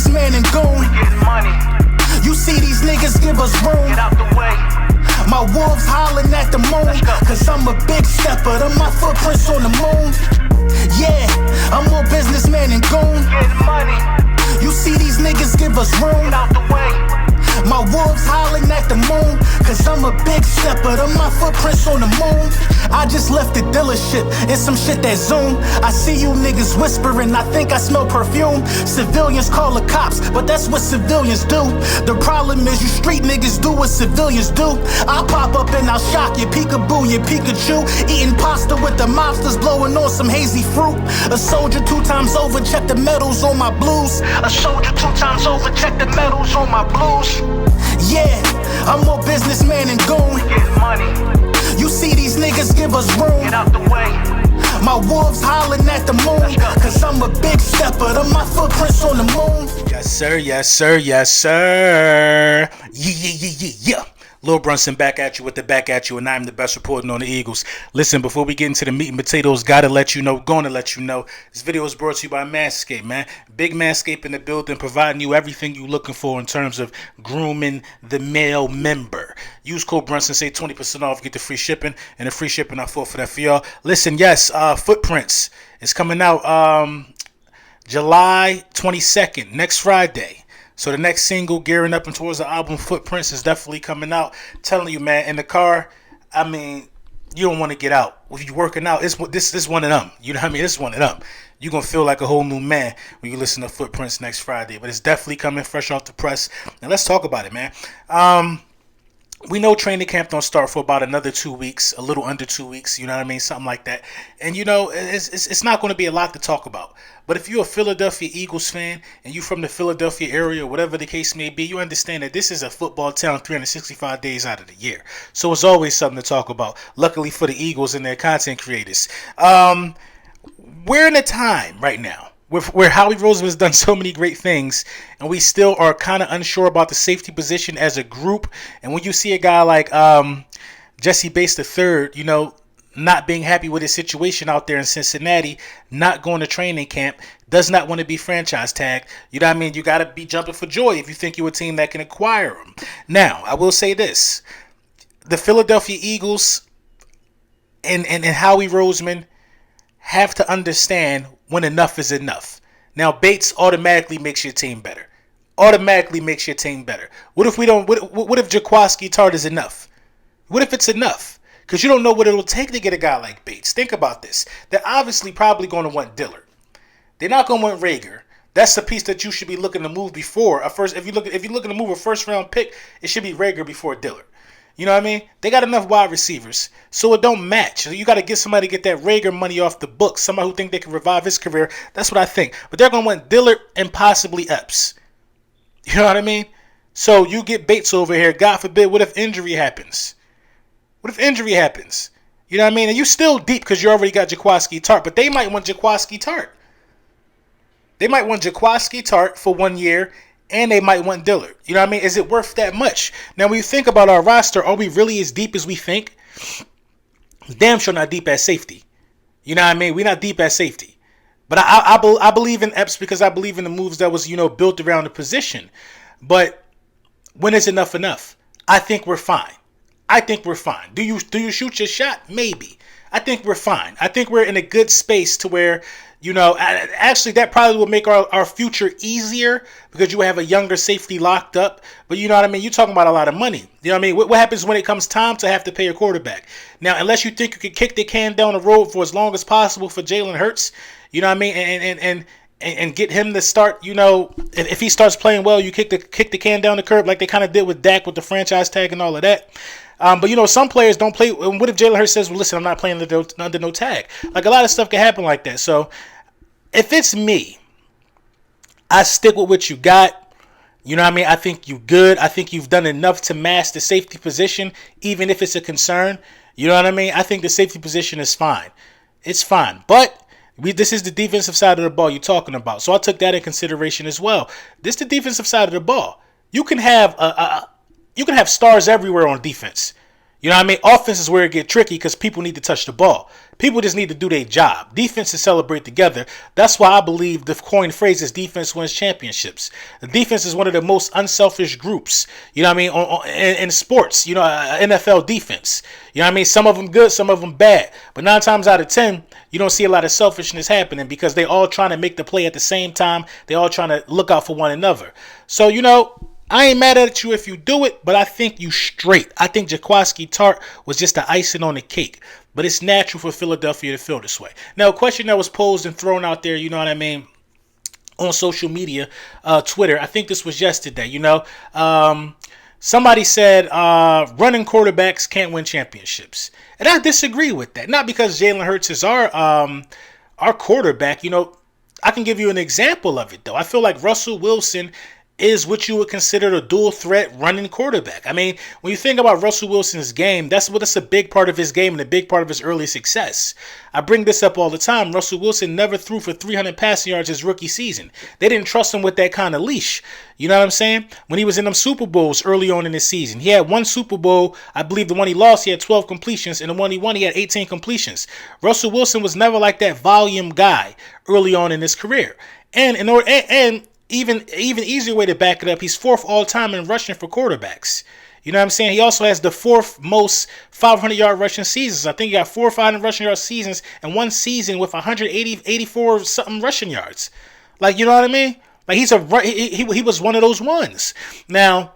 businessman and goon. We getting money. You see these niggas give us room. Get out the way. My wolves hollering at the moon, cause I'm a big stepper, them my footprints on the moon. Yeah, I'm more businessman and goon. Getting money. You see these niggas give us room. Get out the way. My wolves hollering at the moon, cause I'm a big stepper, them my footprints on the moon. I just left the dealership and some shit that Zoom. I see you niggas whispering, I think I smell perfume. Civilians call the cops, but that's what civilians do. The problem is you street niggas do what civilians do. I pop up and I'll shock you, peekaboo, you Pikachu. Eating pasta with the mobsters, blowing on some hazy fruit. A soldier 2 times over, check the medals on my blues. A soldier 2 times over, check the medals on my blues. Yeah, I'm more businessman and goon. Getting money. You see these niggas give us room. Get out the way. My wolves hollering at the moon, cause I'm a big stepper, them my footprints on the moon. Yes, sir, yes, sir, yes, sir. Yeah. Lil Brunson back at you with the back at you, and I'm the best reporting on the Eagles. Listen, before we get into the meat and potatoes, gonna let you know, this video is brought to you by Manscaped, man. Big Manscaped in the building, providing you everything you're looking for in terms of grooming the male member. Use code Brunson, say 20% off, get the free shipping, and the free shipping I fought for that for y'all. Listen, yes, Footprints is coming out July 22nd, next Friday. So the next single, gearing up and towards the album Footprints, is definitely coming out. Telling you, man, in the car, I mean, you don't want to get out. If you're working out, this is one of them. You know what I mean? This is one of them. You're going to feel like a whole new man when you listen to Footprints next Friday. But it's definitely coming fresh off the press. Now let's talk about it, man. We know training camp don't start for about another 2 weeks, a little under 2 weeks, you know what I mean, something like that. And, you know, it's not going to be a lot to talk about. But if you're a Philadelphia Eagles fan and you're from the Philadelphia area, whatever the case may be, you understand that this is a football town 365 days out of the year. So it's always something to talk about, luckily for the Eagles and their content creators. We're in a time right now where Howie Roseman has done so many great things, and we still are kind of unsure about the safety position as a group. And when you see a guy like Jessie Bates III, you know, not being happy with his situation out there in Cincinnati, not going to training camp, does not want to be franchise tagged, you know what I mean? You got to be jumping for joy if you think you're a team that can acquire him. Now, I will say this. The Philadelphia Eagles and Howie Roseman have to understand when enough is enough. Now, Bates automatically makes your team better. What if we don't? What if Jaquiski Tart is enough? What if it's enough? Because you don't know what it'll take to get a guy like Bates. Think about this. They're obviously probably going to want Dillard. They're not going to want Rager. That's the piece that you should be looking to move before. If you're looking to move a first round pick, it should be Rager before Dillard. You know what I mean? They got enough wide receivers, so it don't match. So you got to get somebody to get that Rager money off the books, somebody who think they can revive his career. That's what I think. But they're going to want Dillard and possibly Epps. You know what I mean? So you get Bates over here. God forbid, what if injury happens? You know what I mean? And you still deep because you already got Jaquiski Tart, but they might want Jaquiski Tart. They might want Jaquiski Tart for 1 year, and they might want Dillard. You know what I mean? Is it worth that much? Now, when you think about our roster, are we really as deep as we think? Damn sure not deep at safety. You know what I mean? We're not deep at safety. But I believe in Epps because I believe in the moves that was, you know, built around the position. But when is enough? I think we're fine. Do you shoot your shot? Maybe. I think we're fine. I think we're in a good space to where, you know, actually that probably will make our future easier because you have a younger safety locked up. But you know what I mean? You're talking about a lot of money. You know what I mean? What happens when it comes time to have to pay a quarterback? Now, unless you think you can kick the can down the road for as long as possible for Jalen Hurts, you know what I mean? And get him to start, you know, if he starts playing well, you kick the can down the curb like they kind of did with Dak with the franchise tag and all of that. But, you know, some players don't play. What if Jalen Hurts says, well, listen, I'm not playing under no tag? Like, a lot of stuff can happen like that. So, if it's me, I stick with what you got. You know what I mean? I think you good. I think you've done enough to mask the safety position, even if it's a concern. You know what I mean? I think the safety position is fine. It's fine. But this is the defensive side of the ball you're talking about. So, I took that in consideration as well. This is the defensive side of the ball. You can have stars everywhere on defense. You know what I mean? Offense is where it gets tricky because people need to touch the ball. People just need to do their job. Defenses celebrate together. That's why I believe the coined phrase is defense wins championships. The defense is one of the most unselfish groups, you know what I mean, in sports, you know, NFL defense. You know what I mean? Some of them good, some of them bad. But 9 times out of 10, you don't see a lot of selfishness happening because they all trying to make the play at the same time. They all trying to look out for one another. So, you know, I ain't mad at you if you do it, but I think you straight. I think Jaquiski Tart was just the icing on the cake. But it's natural for Philadelphia to feel this way. Now, a question that was posed and thrown out there, you know what I mean, on social media, Twitter. I think this was yesterday, you know. Somebody said running quarterbacks can't win championships. And I disagree with that. Not because Jalen Hurts is our quarterback. You know, I can give you an example of it, though. I feel like Russell Wilson is what you would consider a dual threat running quarterback. I mean, when you think about Russell Wilson's game, that's a big part of his game and a big part of his early success. I bring this up all the time. Russell Wilson never threw for 300 passing yards his rookie season. They didn't trust him with that kind of leash. You know what I'm saying? When he was in them Super Bowls early on in his season, he had one Super Bowl. I believe the one he lost, he had 12 completions, and the one he won, he had 18 completions. Russell Wilson was never like that volume guy early on in his career. And even easier way to back it up, he's 4th all time in rushing for quarterbacks. You know what I'm saying? He also has the 4th most 500-yard rushing seasons. I think he got 4 or 5 rushing yard seasons and one season with 84 something rushing yards. Like, you know what I mean? Like, he was one of those ones. Now,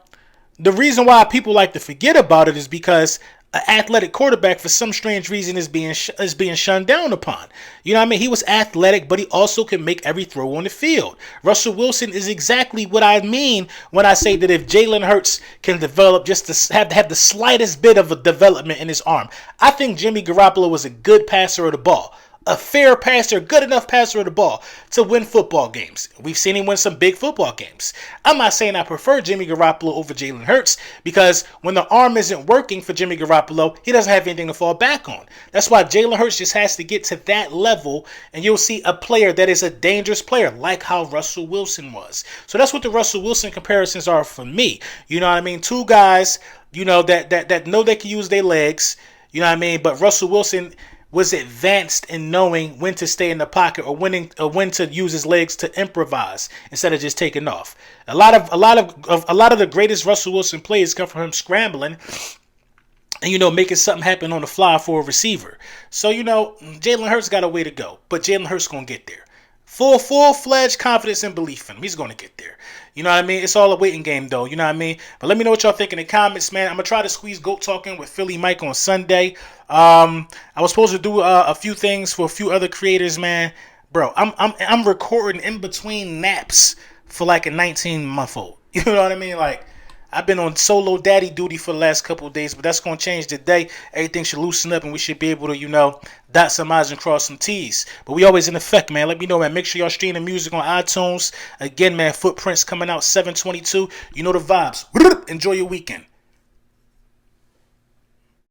the reason why people like to forget about it is because an athletic quarterback, for some strange reason, is being shunned down upon. You know what I mean? He was athletic, but he also can make every throw on the field. Russell Wilson is exactly what I mean when I say that if Jalen Hurts can develop just to have the slightest bit of a development in his arm. I think Jimmy Garoppolo was a good passer of the ball. A fair passer, good enough passer of the ball to win football games. We've seen him win some big football games. I'm not saying I prefer Jimmy Garoppolo over Jalen Hurts because when the arm isn't working for Jimmy Garoppolo, he doesn't have anything to fall back on. That's why Jalen Hurts just has to get to that level and you'll see a player that is a dangerous player like how Russell Wilson was. So that's what the Russell Wilson comparisons are for me. You know what I mean? 2 guys, you know, that know they can use their legs, you know what I mean? But Russell Wilson was advanced in knowing when to stay in the pocket or when to use his legs to improvise instead of just taking off. A lot of the greatest Russell Wilson plays come from him scrambling and, you know, making something happen on the fly for a receiver. So, you know, Jalen Hurts got a way to go, but Jalen Hurts gonna get there. Full-fledged confidence and belief in him. He's going to get there. You know what I mean? It's all a waiting game, though. You know what I mean? But let me know what y'all think in the comments, man. I'm going to try to squeeze Goat Talking with Philly Mike on Sunday. I was supposed to do a few things for a few other creators, man. Bro, I'm recording in between naps for like a 19-month-old. You know what I mean? Like, I've been on solo daddy duty for the last couple of days, but that's going to change today. Everything should loosen up, and we should be able to, you know, dot some I's and cross some T's. But we always in effect, man. Let me know, man. Make sure y'all stream the music on iTunes. Again, man, Footprints coming out 7/22. You know the vibes. Enjoy your weekend.